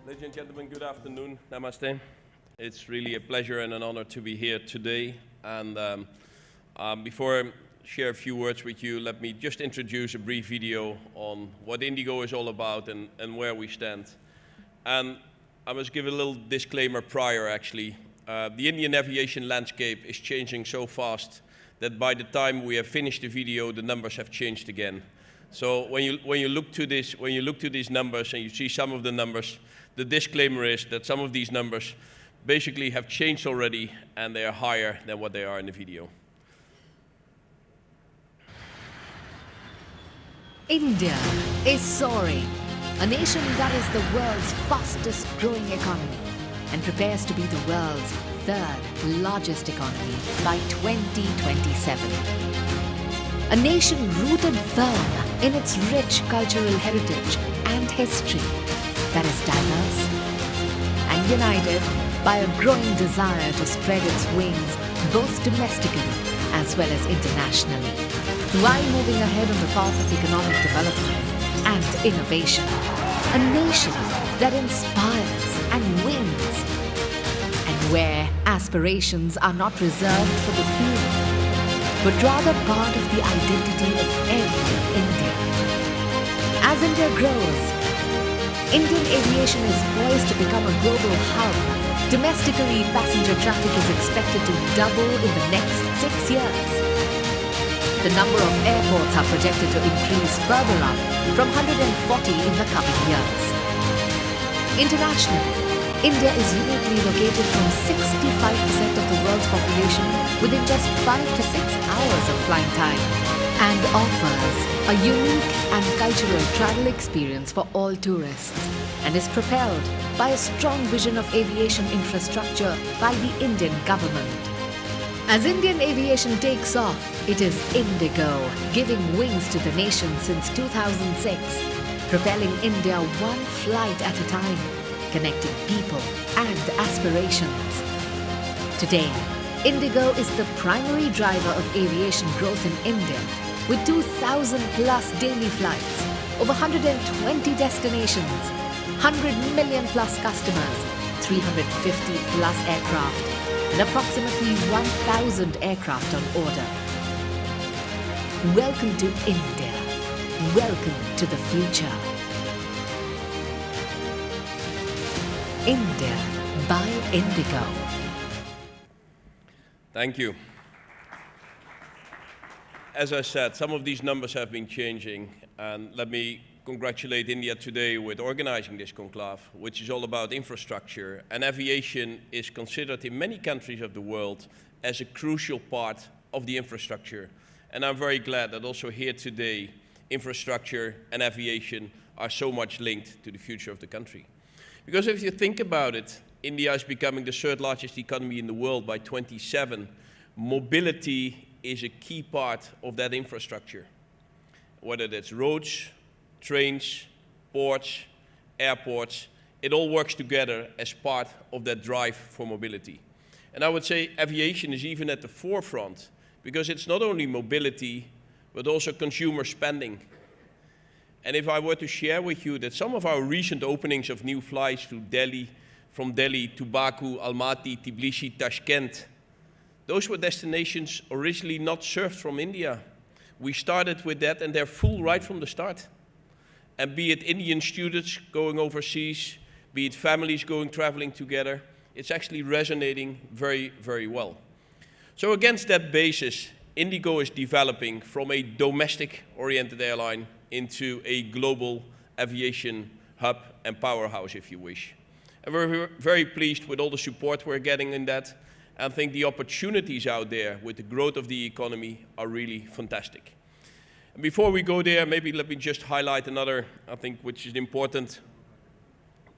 Ladies and gentlemen, good afternoon. Namaste. It's really a pleasure and an honor to be here today. And before I share a few words with you, let me just introduce a brief video on what IndiGo is all about and where we stand. And I must give a little disclaimer prior, actually. The Indian aviation landscape is changing so fast that by the time we have finished the video, the numbers have changed again. So when you look to these numbers and you see some of the numbers, the disclaimer is that some of these numbers basically have changed already and they are higher than what they are in the video. India is soaring, a nation that is the world's fastest growing economy and prepares to be the world's third largest economy by 2027. A nation rooted firm in its rich cultural heritage and history that is diverse and united by a growing desire to spread its wings both domestically as well as internationally, while moving ahead on the path of economic development and innovation. A nation that inspires and wins, and where aspirations are not reserved for the few, but rather part of the identity of every Indian. As India grows, Indian aviation is poised to become a global hub. Domestically, passenger traffic is expected to double in the next 6 years. The number of airports are projected to increase further up from 140 in the coming years. Internationally, India is uniquely located from 65% of the world's population within just 5 to 6 hours of flying time, and offers a unique and cultural travel experience for all tourists, and is propelled by a strong vision of aviation infrastructure by the Indian government. As Indian aviation takes off, it is IndiGo giving wings to the nation since 2006, propelling India one flight at a time, connecting people and aspirations. Today, IndiGo is the primary driver of aviation growth in India, with 2,000 plus daily flights, over 120 destinations, 100 million plus customers, 350 plus aircraft, and approximately 1,000 aircraft on order. Welcome to India. Welcome to the future. India by IndiGo. Thank you. As I said, some of these numbers have been changing, and let me congratulate India today with organizing this conclave, which is all about infrastructure. And aviation is considered in many countries of the world as a crucial part of the infrastructure. And I'm very glad that also here today, infrastructure and aviation are so much linked to the future of the country. Because if you think about it, India is becoming the third largest economy in the world by 27. Mobility is a key part of that infrastructure. Whether that's roads, trains, ports, airports, it all works together as part of that drive for mobility. And I would say aviation is even at the forefront because it's not only mobility, but also consumer spending. And if I were to share with you that some of our recent openings of new flights to Delhi, from Delhi to Baku, Almaty, Tbilisi, Tashkent, those were destinations originally not served from India. We started with that and they're full right from the start. And be it Indian students going overseas, be it families traveling together, it's actually resonating very, very well. So against that basis, IndiGo is developing from a domestic-oriented airline into a global aviation hub and powerhouse, if you wish. And we're very pleased with all the support we're getting in that. I think the opportunities out there with the growth of the economy are really fantastic. And before we go there, maybe let me just highlight another, I think, which is an important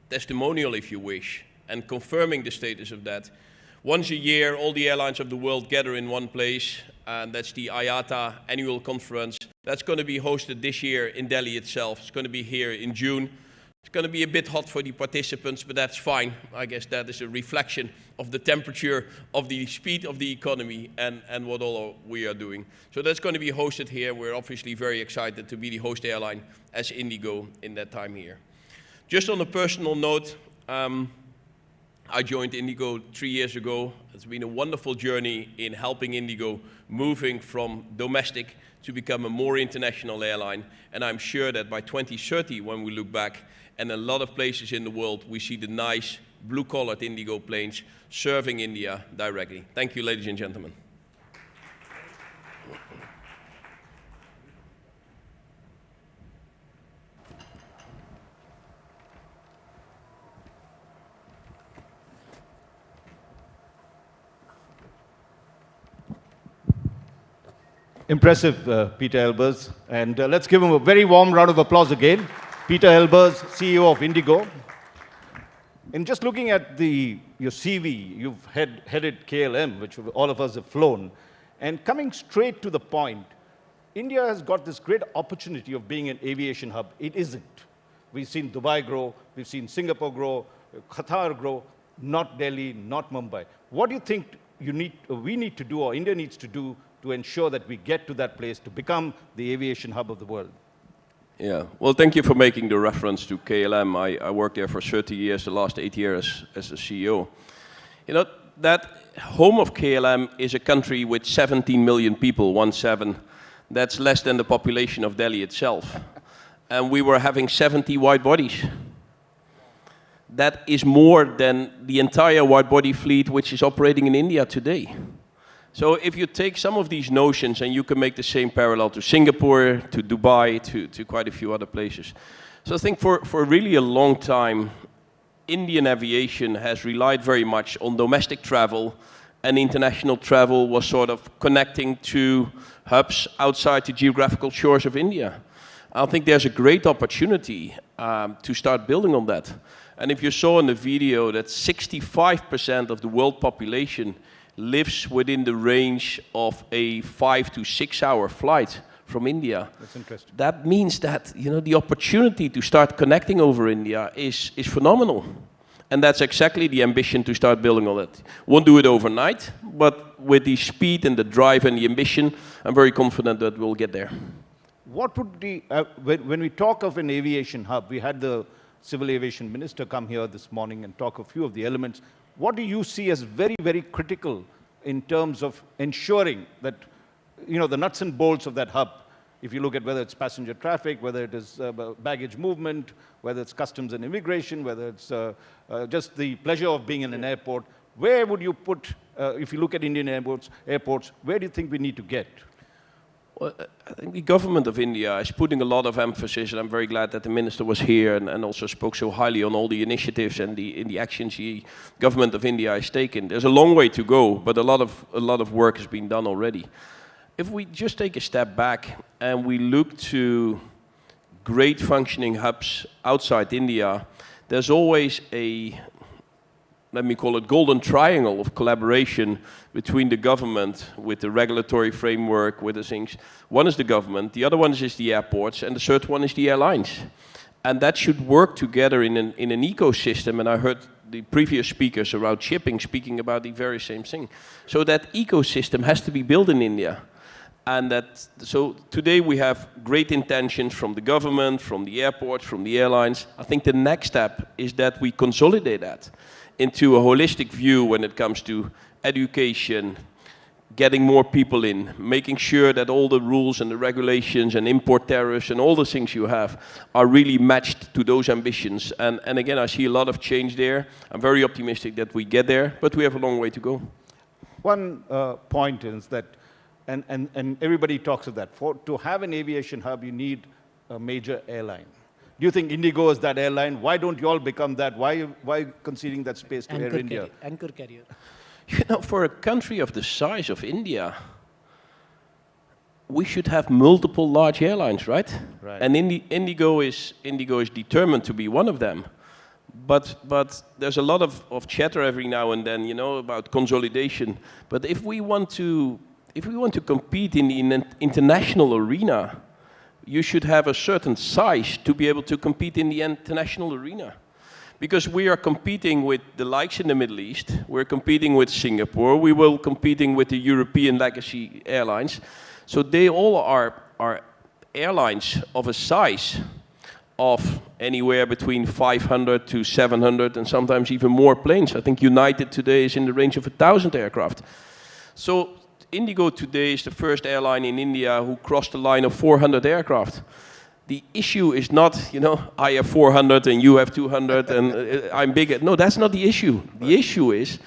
testimonial, if you wish, and confirming the status of that. Once a year, all the airlines of the world gather in one place, and that's the IATA annual conference. That's going to be hosted this year in Delhi itself. It's going to be here in June. It's going to be a bit hot for the participants, but that's fine. I guess that is a reflection of the temperature, of the speed of the economy, and what all we are doing. So that's going to be hosted here. We're obviously very excited to be the host airline as IndiGo in that time here. Just on a personal note, I joined IndiGo 3 years ago. It's been a wonderful journey in helping IndiGo moving from domestic to become a more international airline. And I'm sure that by 2030, when we look back, and a lot of places in the world, we see the nice blue-collared IndiGo planes serving India directly. Thank you, ladies and gentlemen. Impressive, Pieter Elbers. And let's give him a very warm round of applause again. Pieter Elbers, CEO of IndiGo. And just looking at your CV, you've headed KLM, which all of us have flown. And coming straight to the point, India has got this great opportunity of being an aviation hub. It isn't. We've seen Dubai grow, we've seen Singapore grow, Qatar grow, not Delhi, not Mumbai. What do you think we need to do, or India needs to do, to ensure that we get to that place to become the aviation hub of the world? Yeah, well, thank you for making the reference to KLM. I worked there for 30 years, the last 8 years as a CEO. You know, that home of KLM is a country with 17 million people, 17. That's less than the population of Delhi itself. And we were having 70 wide bodies. That is more than the entire wide body fleet which is operating in India today. So if you take some of these notions and you can make the same parallel to Singapore, to Dubai, to quite a few other places. So I think for really a long time, Indian aviation has relied very much on domestic travel, and international travel was sort of connecting to hubs outside the geographical shores of India. I think there's a great opportunity to start building on that. And if you saw in the video that 65% of the world population lives within the range of a 5 to 6 hour flight from India. That's interesting. That means that, you know, the opportunity to start connecting over India is phenomenal. And that's exactly the ambition to start building on it. Won't do it overnight, but with the speed and the drive and the ambition, I'm very confident that we'll get there. What would the, when we talk of an aviation hub, we had the Civil Aviation Minister come here this morning and talk a few of the elements. What do you see as very, very critical in terms of ensuring that, you know, the nuts and bolts of that hub, if you look at whether it's passenger traffic, whether it is baggage movement, whether it's customs and immigration, whether it's just the pleasure of being in an airport, where would you put, if you look at Indian airports, where do you think we need to get? Well, I think the government of India is putting a lot of emphasis, and I'm very glad that the minister was here and also spoke so highly on all the initiatives and the actions the government of India has taken. There's a long way to go, but a lot of work has been done already. If we just take a step back and we look to great functioning hubs outside India, there's always a, let me call it, golden triangle of collaboration between the government with the regulatory framework, with the things. One is the government, the other one is the airports, and the third one is the airlines. And that should work together in an ecosystem, and I heard the previous speakers around shipping speaking about the very same thing. So that ecosystem has to be built in India. And that, so today we have great intentions from the government, from the airports, from the airlines. I think the next step is that we consolidate that into a holistic view when it comes to education, getting more people in, making sure that all the rules and the regulations and import tariffs and all the things you have are really matched to those ambitions. And again, I see a lot of change there. I'm very optimistic that we get there, but we have a long way to go. One point is that, and everybody talks of that, to have an aviation hub, you need a major airline. Do you think IndiGo is that airline? Why don't you all become that? Why conceding that space to Air India? Anchor carrier. You know, for a country of the size of India, we should have multiple large airlines, right? Right. And IndiGo is determined to be one of them. But there's a lot of chatter every now and then, you know, about consolidation. But if we want to compete in the international arena, you should have a certain size to be able to compete in the international arena. Because we are competing with the likes in the Middle East, we're competing with Singapore, we will competing with the European legacy airlines. So they all are airlines of a size of anywhere between 500 to 700 and sometimes even more planes. I think United today is in the range of 1,000 aircraft. So IndiGo today is the first airline in India who crossed the line of 400 aircraft. The issue is not, you know, I have 400 and you have 200 and I'm bigger. No, that's not the issue. The issue is,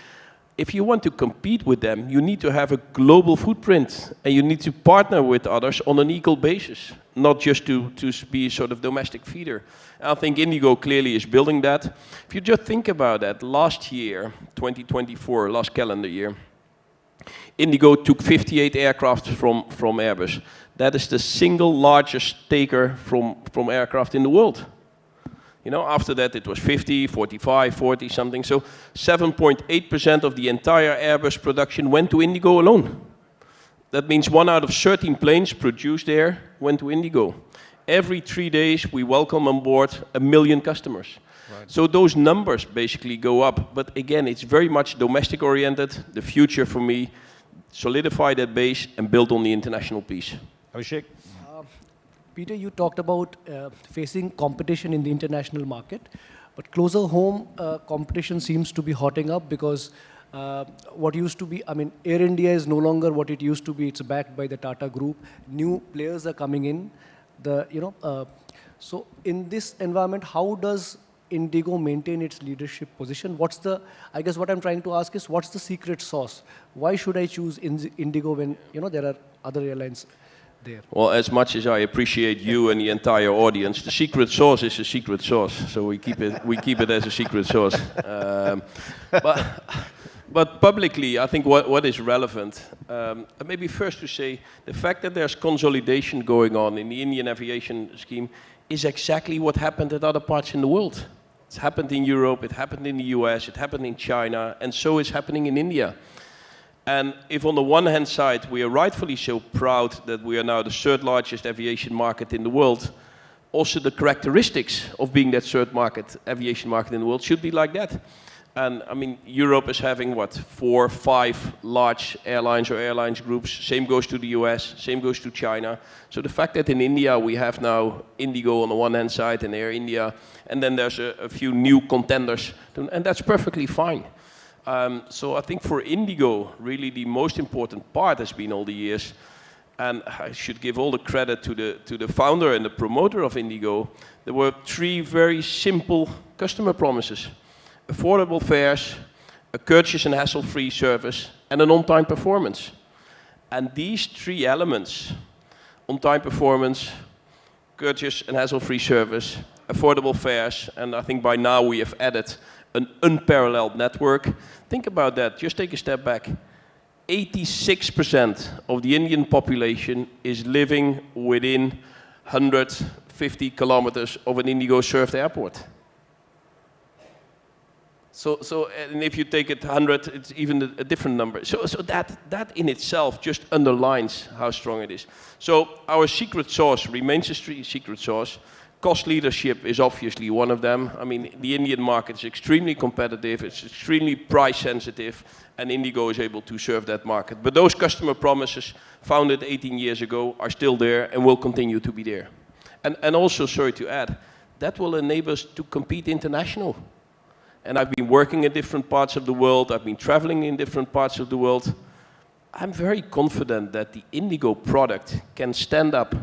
if you want to compete with them, you need to have a global footprint and you need to partner with others on an equal basis, not just to be sort of domestic feeder. And I think IndiGo clearly is building that. If you just think about that, last year, 2024, last calendar year, IndiGo took 58 aircraft from Airbus. That is the single largest taker from aircraft in the world. You know, after that it was 50, 45, 40 something. So 7.8% of the entire Airbus production went to IndiGo alone. That means 1 out of 13 planes produced there went to IndiGo. Every 3 days we welcome on board 1 million customers. Right. So those numbers basically go up. But again, it's very much domestic oriented. The future for me, solidify that base and build on the international piece. Abhishek? Peter, you talked about facing competition in the international market, but closer home, competition seems to be hotting up because what used to be, I mean, Air India is no longer what it used to be. It's backed by the Tata Group. New players are coming in. So in this environment, how does IndiGo maintain its leadership position? What's the, I guess what I'm trying to ask is, what's the secret sauce? Why should I choose IndiGo when, you know, there are other airlines there? Well, as much as I appreciate you and the entire audience, the secret sauce is a secret sauce. So we keep it as a secret sauce. But publicly, I think what is relevant, maybe first to say, the fact that there's consolidation going on in the Indian aviation scheme is exactly what happened at other parts in the world. It's happened in Europe, it happened in the US, it happened in China, and so is happening in India. And if on the one hand side, we are rightfully so proud that we are now the third largest aviation market in the world, also the characteristics of being that third aviation market in the world should be like that. And I mean, Europe is having, what, 4 or 5 large airlines or airlines groups. Same goes to the US, same goes to China. So the fact that in India we have now IndiGo on the one hand side and Air India, and then there's a few new contenders, and that's perfectly fine. So I think for IndiGo, really the most important part has been all the years, and I should give all the credit to the founder and the promoter of IndiGo. There were 3 very simple customer promises: affordable fares, a courteous and hassle-free service, and an on-time performance. And these 3 elements, on-time performance, courteous and hassle-free service, affordable fares, and I think by now we have added an unparalleled network. Think about that, just take a step back. 86% of the Indian population is living within 150 kilometers of an IndiGo-served airport. So and if you take it 100, it's even a different number. So that in itself just underlines how strong it is. So our secret sauce remains a secret sauce. Cost leadership is obviously one of them. I mean, the Indian market is extremely competitive, it's extremely price sensitive, and IndiGo is able to serve that market. But those customer promises, founded 18 years ago, are still there and will continue to be there. And also, sorry to add, that will enable us to compete international. And I've been working in different parts of the world, I've been traveling in different parts of the world. I'm very confident that the IndiGo product can stand up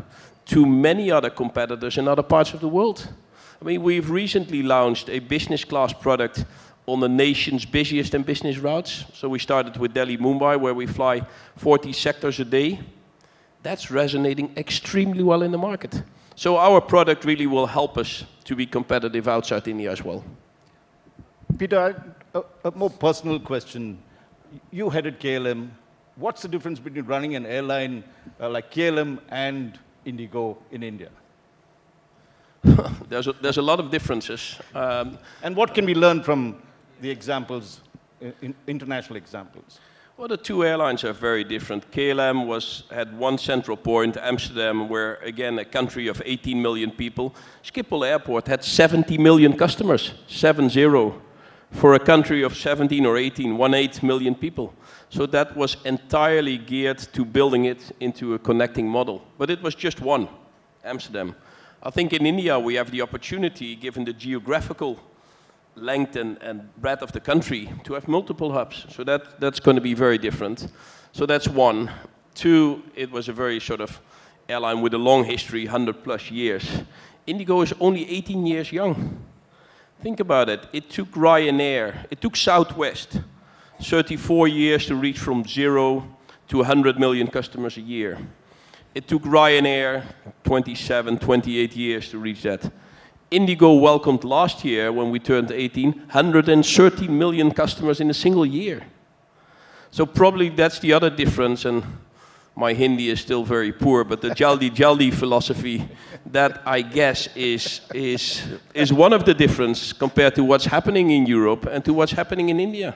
to many other competitors in other parts of the world. I mean, we've recently launched a business class product on the nation's busiest and business routes. So we started with Delhi, Mumbai, where we fly 40 sectors a day. That's resonating extremely well in the market. So our product really will help us to be competitive outside India as well. Peter, a more personal question. You headed KLM. What's the difference between running an airline like KLM and IndiGo in India? There's a lot of differences. And what can we learn from the examples, international examples? Well, the 2 airlines are very different. KLM had one central point, Amsterdam, where, again, a country of 18 million people. Schiphol Airport had 70 million customers, 7-0, for a country of 17 or 18 million people. So that was entirely geared to building it into a connecting model. But it was just one, Amsterdam. I think in India we have the opportunity, given the geographical length and breadth of the country, to have multiple hubs. So that's going to be very different. So that's one. Two, it was a very sort of airline with a long history, 100+ years. IndiGo is only 18 years young. Think about it. It took Ryanair, it took Southwest 34 years to reach from 0 to 100 million customers a year. It took Ryanair 27, 28 years to reach that. IndiGo welcomed last year, when we turned 18, 130 million customers in a single year. So probably that's the other difference, and my Hindi is still very poor, but the jaldi jaldi philosophy, that I guess is one of the difference compared to what's happening in Europe and to what's happening in India.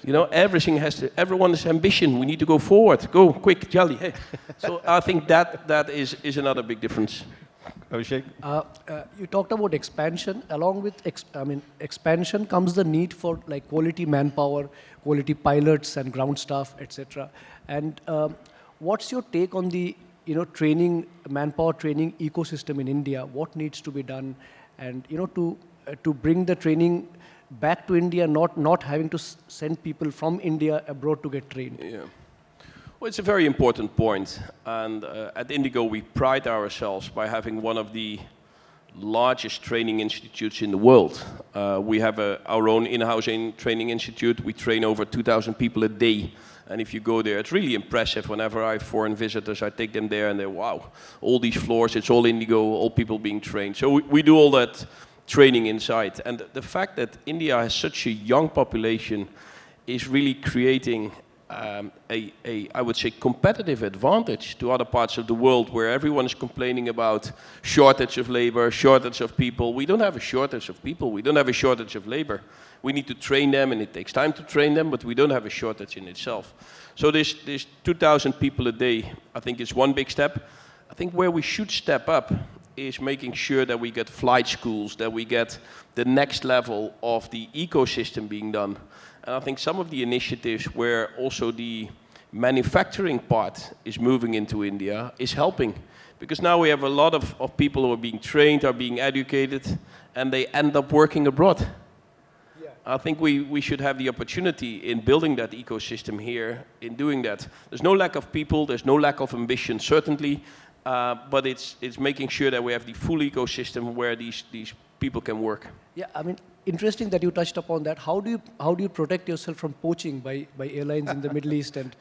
You know, everyone's ambition. We need to go forward. Go quick, jaldi. Hey. So I think that is another big difference. Abhishek? You talked about expansion. Along with expansion comes the need for like quality manpower, quality pilots and ground staff, etc. And what's your take on the training, manpower training ecosystem in India? What needs to be done, and to bring the training back to India, not having to send people from India abroad to get trained? Yeah. Well, it's a very important point, and at IndiGo we pride ourselves by having one of the largest training institutes in the world. We have our own in-house training institute. We train over 2,000 people a day, and if you go there, it's really impressive. Whenever I have foreign visitors, I take them there and they're, wow, all these floors, it's all IndiGo, all people being trained. So we do all that training inside, and the fact that India has such a young population is really creating I would say, competitive advantage to other parts of the world where everyone is complaining about shortage of labor, shortage of people. We don't have a shortage of people. We don't have a shortage of labor. We need to train them, and it takes time to train them, but we don't have a shortage in itself. So this 2,000 people a day, I think, is one big step. I think where we should step up is making sure that we get flight schools, that we get the next level of the ecosystem being done. And I think some of the initiatives where also the manufacturing part is moving into India is helping. Because now we have a lot of people who are being trained, are being educated, and they end up working abroad. Yeah. I think we should have the opportunity in building that ecosystem here, in doing that. There's no lack of people, there's no lack of ambition, certainly, but it's making sure that we have the full ecosystem where these people can work. Yeah, I mean, interesting that you touched upon that. How do you protect yourself from poaching by airlines in the Middle East and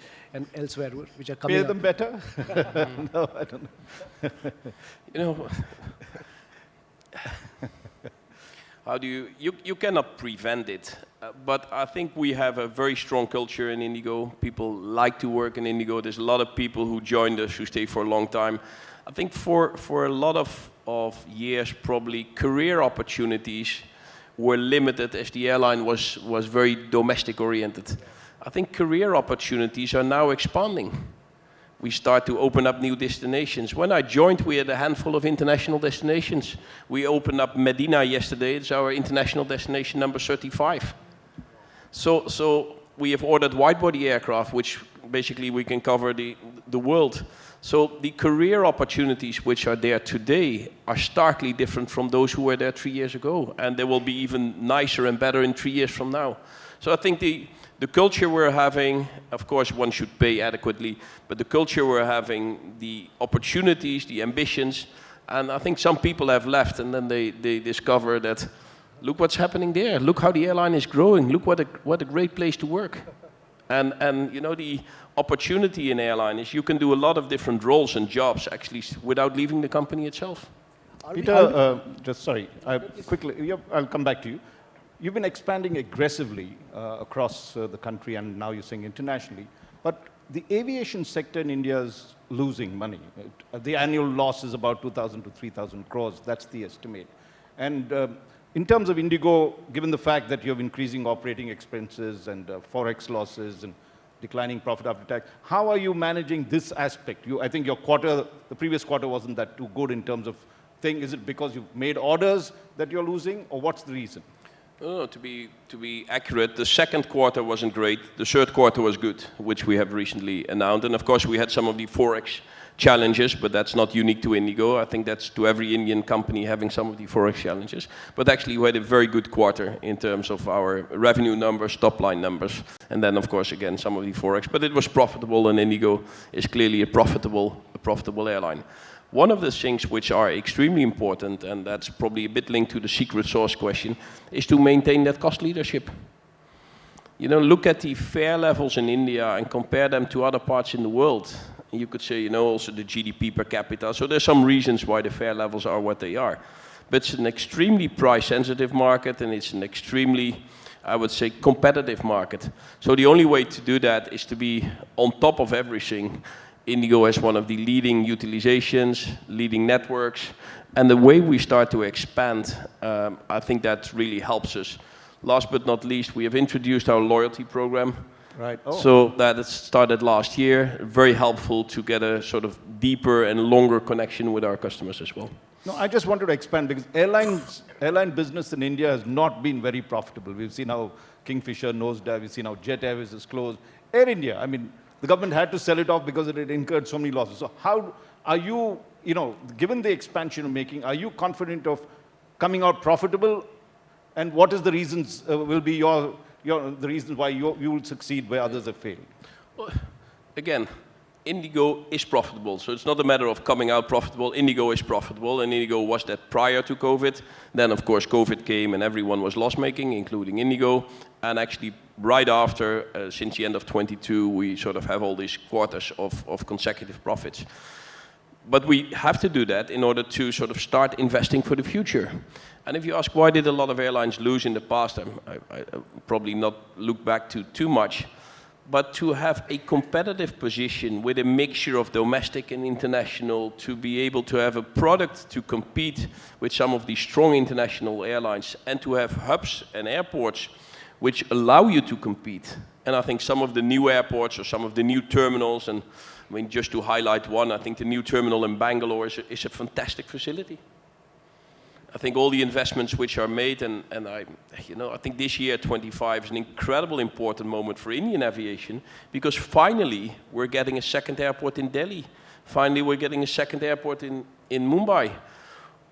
elsewhere, which are coming Pay up? them better? No, I don't know. How do you cannot prevent it, but I think we have a very strong culture in IndiGo. People like to work in IndiGo. There's a lot of people who joined us who stay for a long time. I think for a lot of years, probably career opportunities were limited as the airline was very domestic oriented. I think career opportunities are now expanding. We start to open up new destinations. When I joined, we had a handful of international destinations. We opened up Medina yesterday. It's our international destination number 35. So we have ordered wide-body aircraft, which basically we can cover the world. So the career opportunities which are there today are starkly different from those who were there 3 years ago, and they will be even nicer and better in 3 years from now. So I think the culture we're having, of course one should pay adequately, but the culture we're having, the opportunities, the ambitions, and I think some people have left and then they discover that, look what's happening there, look how the airline is growing, look what a great place to work. And the opportunity in airline is you can do a lot of different roles and jobs actually without leaving the company itself. Peter, quickly, I'll come back to you. You've been expanding aggressively across the country, and now you're saying internationally. But the aviation sector in India is losing money. The annual loss is about 2,000 to 3,000 crores. That's the estimate. And in terms of IndiGo, given the fact that you have increasing operating expenses and forex losses and declining profit after tax, how are you managing this aspect? I think the previous quarter wasn't that too good in terms of thing. Is it because you've made orders that you're losing, or what's the reason? Oh, to be accurate, the second quarter wasn't great. The third quarter was good, which we have recently announced. And of course, we had some of the forex challenges, but that's not unique to IndiGo. I think that's to every Indian company having some of the Forex challenges. But actually we had a very good quarter in terms of our revenue numbers, top line numbers, and then of course again some of the Forex. But it was profitable, and IndiGo is clearly a profitable airline. One of the things which are extremely important, and that's probably a bit linked to the secret sauce question, is to maintain that cost leadership. You know, look at the fare levels in India and compare them to other parts in the world. You could say, you know, also the GDP per capita. So there's some reasons why the fare levels are what they are. But it's an extremely price-sensitive market, and it's an extremely, I would say, competitive market. So the only way to do that is to be on top of everything. IndiGo has one of the leading utilizations, leading networks, and the way we start to expand, I think that really helps us. Last but not least, we have introduced our loyalty program. Right. Oh. So that it started last year, very helpful to get a sort of deeper and longer connection with our customers as well. No, I just wanted to expand because airline business in India has not been very profitable. We've seen how Kingfisher nosedive, we've seen how Jet Airways is closed. Air India, I mean, the government had to sell it off because it had incurred so many losses. So how are you, you know, given the expansion you're making, are you confident of coming out profitable? And what is the reasons, will be the reasons why you will succeed where others have failed? Well, again, IndiGo is profitable, so it's not a matter of coming out profitable. IndiGo is profitable, and IndiGo was that prior to COVID. Then, of course, COVID came and everyone was loss-making, including IndiGo. And actually, right after, since the end of 22, we sort of have all these quarters of consecutive profits. But we have to do that in order to sort of start investing for the future. And if you ask why did a lot of airlines lose in the past, I probably not look back to too much, but to have a competitive position with a mixture of domestic and international, to be able to have a product to compete with some of the strong international airlines, and to have hubs and airports which allow you to compete. And I think some of the new airports or some of the new terminals, and I mean, just to highlight one, I think the new terminal in Bangalore is a fantastic facility. I think all the investments which are made, and I think this year, 25, is an incredible important moment for Indian aviation, because finally we're getting a second airport in Delhi. Finally we're getting a second airport in Mumbai.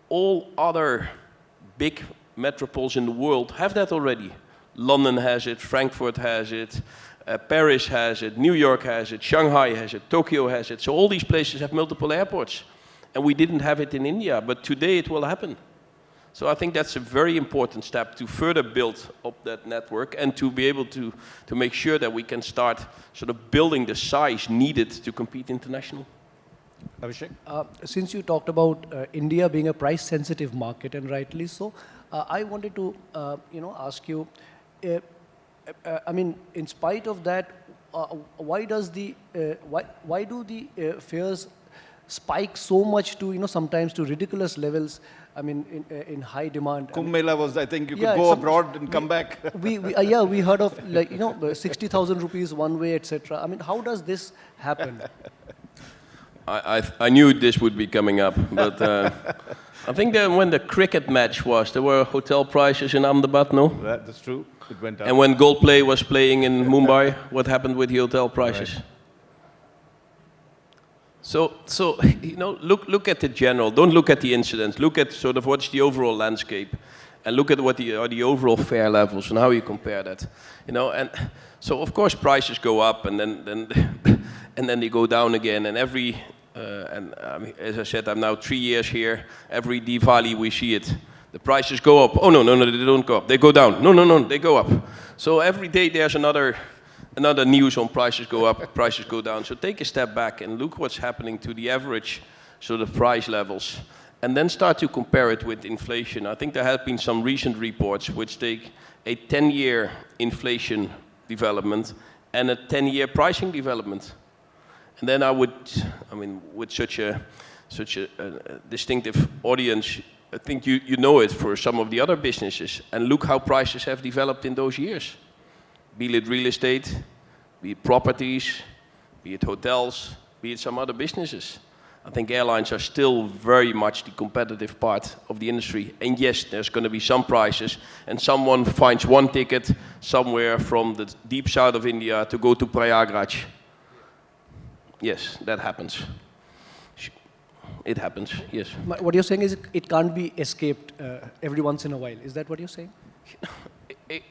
All other big metropoles in the world have that already. London has it, Frankfurt has it, Paris has it, New York has it, Shanghai has it, Tokyo has it. So all these places have multiple airports. And we didn't have it in India, but today it will happen. So I think that's a very important step to further build up that network and to be able to make sure that we can start sort of building the size needed to compete international. Abhishek? Since you talked about India being a price-sensitive market, and rightly so, I wanted to ask you, I mean, in spite of that, why do the fares spike so much to, sometimes to ridiculous levels? I mean, in high demand. Kumbh Mela was, I think, you could go abroad and come back. We heard of 60,000 rupees one way, etc. I mean, how does this happen? I knew this would be coming up, but I think that when the cricket match was, there were hotel prices in Ahmedabad, no? That's true. It went up. And when Goldplay was playing in Mumbai, what happened with the hotel prices? Right. So look at the general. Don't look at the incidents. Look at sort of what's the overall landscape, and look at what are the overall fare levels and how you compare that. And so of course prices go up, and then they go down again. And as I said, I'm now 3 years here. Every Diwali we see it. The prices go up. Oh no, they don't go up. They go down. No, they go up. So every day there's another news on prices go up, prices go down. So take a step back and look what's happening to the average sort of price levels, and then start to compare it with inflation. I think there have been some recent reports which take a 10-year inflation development and a 10-year pricing development. And then with such a distinctive audience, I think you know it for some of the other businesses, and look how prices have developed in those years. Be it real estate, be it properties, be it hotels, be it some other businesses. I think airlines are still very much the competitive part of the industry. And yes, there's going to be some prices, and someone finds one ticket somewhere from the deep south of India to go to Prayagraj. Yes, that happens. It happens, yes. What you're saying is it can't be escaped every once in a while. Is that what you're saying?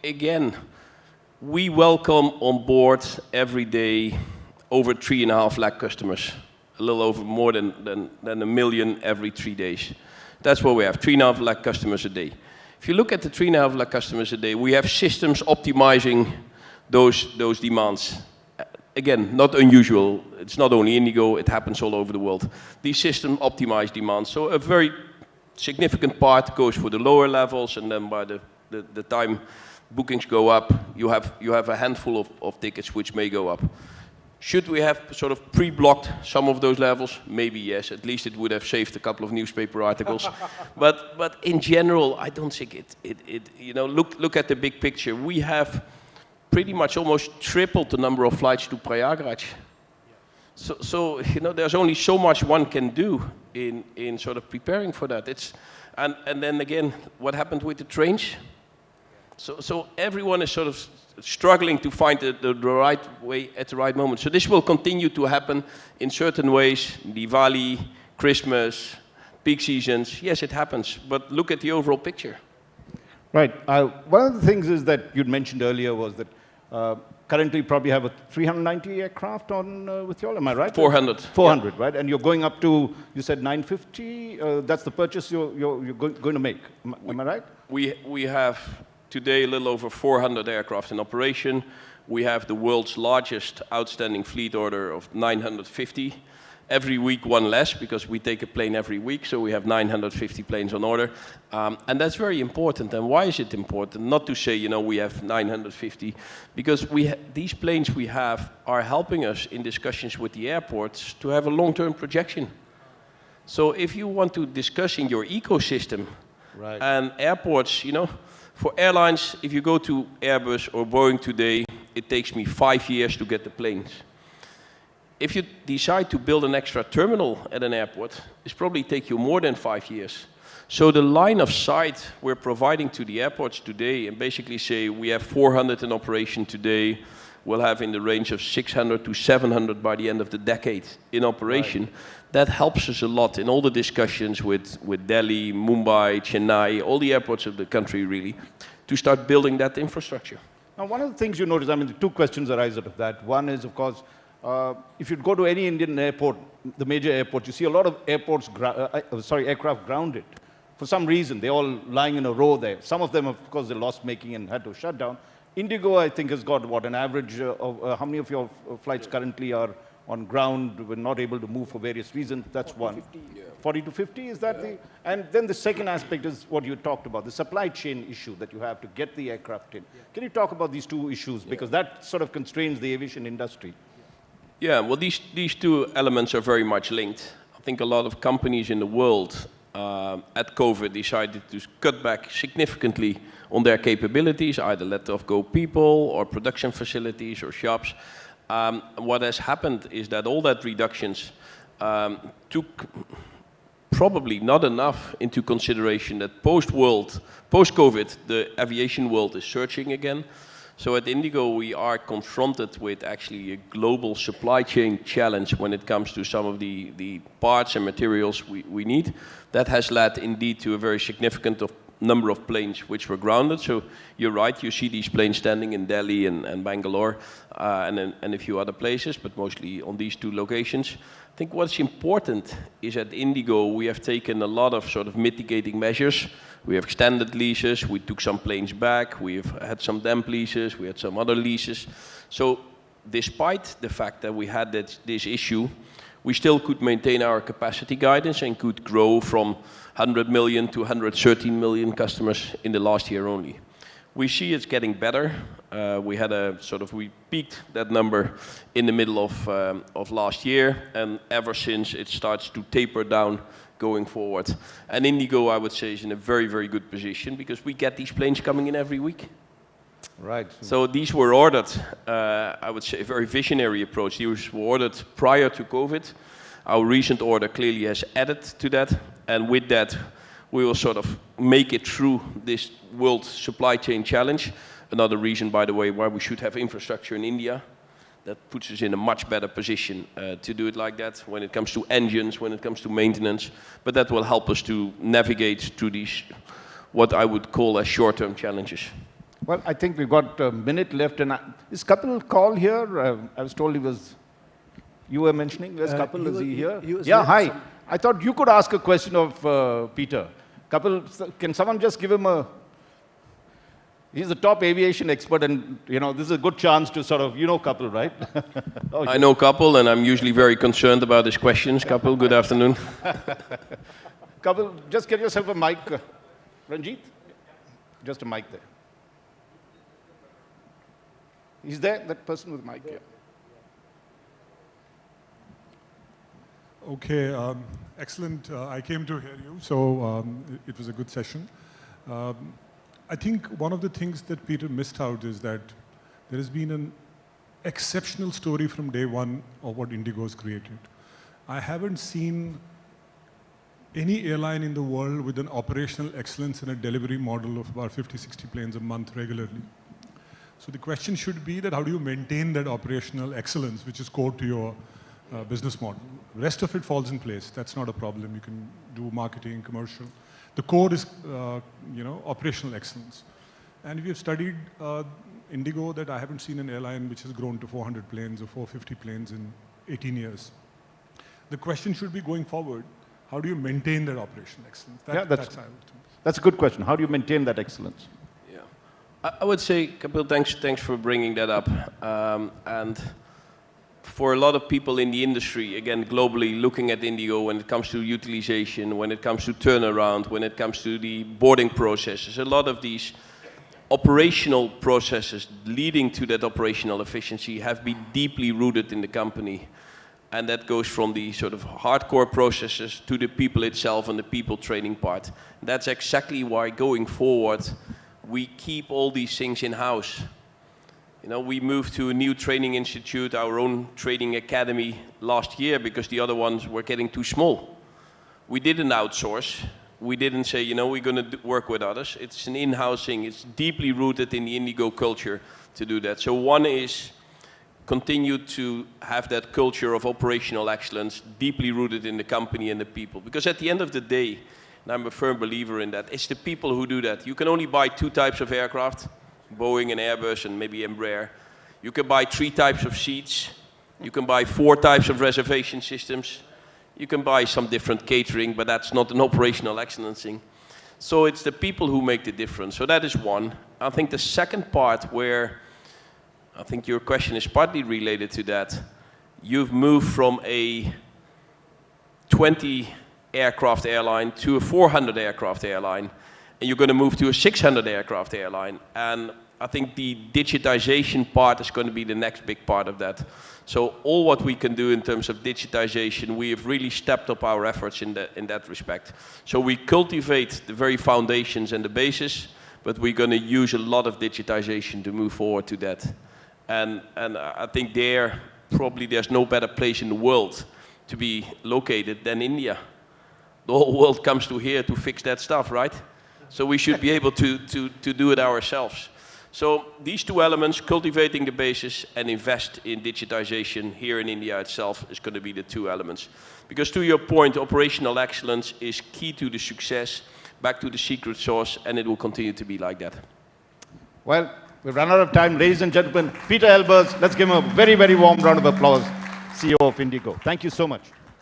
Again, we welcome on board every day over 3.5 lakh customers, a little over more than 1 million every 3 days. That's what we have, 3.5 lakh customers a day. If you look at the 3.5 lakh customers a day, we have systems optimizing those demands. Again, not unusual. It's not only IndiGo, it happens all over the world. These systems optimize demand. So a very significant part goes for the lower levels, and then by the time bookings go up, you have a handful of tickets which may go up. Should we have sort of pre-blocked some of those levels? Maybe yes. At least it would have saved a couple of newspaper articles. but in general, I don't think it you know, look at the big picture. We have pretty much almost tripled the number of flights to Prayagraj. So you know, there's only so much one can do in sort of preparing for that. And then again, what happened with the trains? So everyone is sort of struggling to find the right way at the right moment. So this will continue to happen in certain ways. Diwali, Christmas, peak seasons. Yes, it happens. But look at the overall picture. Right. One of the things is that you'd mentioned earlier was that currently you probably have a 390 aircraft on with you all, am I right? 400. 400, yeah. Right? And you're going up to, you said 950. That's the purchase you're going to make. Am I right? We have today a little over 400 aircraft in operation. We have the world's largest outstanding fleet order of 950. Every week one less, because we take a plane every week, so we have 950 planes on order. And that's very important. And why is it important? Not to say, you know, we have 950, because these planes we have are helping us in discussions with the airports to have a long-term projection. So if you want to discuss in your ecosystem, right, and airports, you know, for airlines, if you go to Airbus or Boeing today, it takes me 5 years to get the planes. If you decide to build an extra terminal at an airport, it's probably take you more than 5 years. So the line of sight we're providing to the airports today, and basically say we have 400 in operation today, we'll have in the range of 600 to 700 by the end of the decade in operation. Right. That helps us a lot in all the discussions with Delhi, Mumbai, Chennai, all the airports of the country really, to start building that infrastructure. Now, one of the things you notice, I mean, the two questions arise out of that. One is, of course, if you go to any Indian airport, the major airport, you see a lot of aircraft grounded. For some reason, they're all lying in a row there. Some of them, of course, they're loss-making and had to shut down. IndiGo, I think, has got, what, an average of how many of your flights currently are on ground, we're not able to move for various reasons? That's 40, one. 50, yeah. 40 to 50, is that the... And then the second aspect is what you talked about, the supply chain issue that you have to get the aircraft in. Yeah. Can you talk about these two issues? Because that sort of constrains the aviation industry. Yeah, well, these two elements are very much linked. I think a lot of companies in the world at COVID decided to cut back significantly on their capabilities, either let off go people or production facilities or shops. What has happened is that all that reductions took probably not enough into consideration that post-COVID, the aviation world is surging again. So at IndiGo, we are confronted with actually a global supply chain challenge when it comes to some of the parts and materials we need. That has led indeed to a very significant number of planes which were grounded. So you're right, you see these planes standing in Delhi and Bangalore and a few other places, but mostly on these two locations. I think what's important is at IndiGo we have taken a lot of sort of mitigating measures. We have extended leases, we took some planes back, we've had some damp leases, we had some other leases. So despite the fact that we had this issue, we still could maintain our capacity guidance and could grow from 100 million to 113 million customers in the last year only. We see it's getting better. We peaked that number in the middle of last year, and ever since it starts to taper down going forward. And IndiGo, I would say, is in a very, very good position because we get these planes coming in every week. Right. So these were ordered, I would say, a very visionary approach. These were ordered prior to COVID. Our recent order clearly has added to that, and with that, we will sort of make it through this world supply chain challenge. Another reason, by the way, why we should have infrastructure in India. that puts us in a much better position to do it like that when it comes to engines, when it comes to maintenance, but that will help us to navigate through these, what I would call as short-term challenges. Well, I think we've got a minute left, and is Kapil call here? I was told he was, you were mentioning, where's Kapil, is he here? Yeah, hi. I thought you could ask a question of Peter. Kapil, can someone just give him a, he's a top aviation expert, and this is a good chance to sort of, Kapil, right? Oh, I know Kapil, and I'm usually very concerned about his questions. Kapil, good afternoon. Kapil, just get yourself a mic. Ranjit, just a mic there. Is there that person with mic? Yeah. Okay, excellent. I came to hear you, so it was a good session. I think one of the things that Peter missed out is that there has been an exceptional story from day one of what IndiGo has created. I haven't seen any airline in the world with an operational excellence and a delivery model of about 50, 60 planes a month regularly. So the question should be that how do you maintain that operational excellence, which is core to your business model. The rest of it falls in place. That's not a problem. You can do marketing, commercial. The core is, operational excellence. And if you've studied IndiGo, that I haven't seen an airline which has grown to 400 planes or 450 planes in 18 years. The question should be going forward, how do you maintain that operational excellence? That's a good question. How do you maintain that excellence? Yeah, I would say, Kapil, thanks for bringing that up. And for a lot of people in the industry, again, globally, looking at IndiGo when it comes to utilization, when it comes to turnaround, when it comes to the boarding processes, a lot of these operational processes leading to that operational efficiency have been deeply rooted in the company. And that goes from the sort of hardcore processes to the people itself and the people training part. That's exactly why going forward, we keep all these things in-house. We moved to a new training institute, our own training academy last year because the other ones were getting too small. We didn't outsource. We didn't say, we're going to work with others. It's an in-house thing. It's deeply rooted in the IndiGo culture to do that. So one is continue to have that culture of operational excellence deeply rooted in the company and the people. Because at the end of the day, and I'm a firm believer in that, it's the people who do that. You can only buy 2 types of aircraft, Boeing and Airbus and maybe Embraer. You can buy 3 types of seats. You can buy 4 types of reservation systems. You can buy some different catering, but that's not an operational excellence thing. So it's the people who make the difference. So that is one. I think the second part where I think your question is partly related to that. You've moved from a 20 aircraft airline to a 400 aircraft airline, and you're going to move to a 600 aircraft airline. And I think the digitization part is going to be the next big part of that. So all what we can do in terms of digitization, we have really stepped up our efforts in that respect. So we cultivate the very foundations and the basis, but we're going to use a lot of digitization to move forward to that. And I think probably there's no better place in the world to be located than India. The whole world comes to here to fix that stuff, right? So we should be able to do it ourselves. So these 2 elements, cultivating the basis and invest in digitization here in India itself, is going to be the 2 elements. Because to your point, operational excellence is key to the success, back to the secret sauce, and it will continue to be like that. Well, we've run out of time. Ladies and gentlemen, Pieter Elbers, let's give him a very, very warm round of applause, CEO of IndiGo. Thank you so much.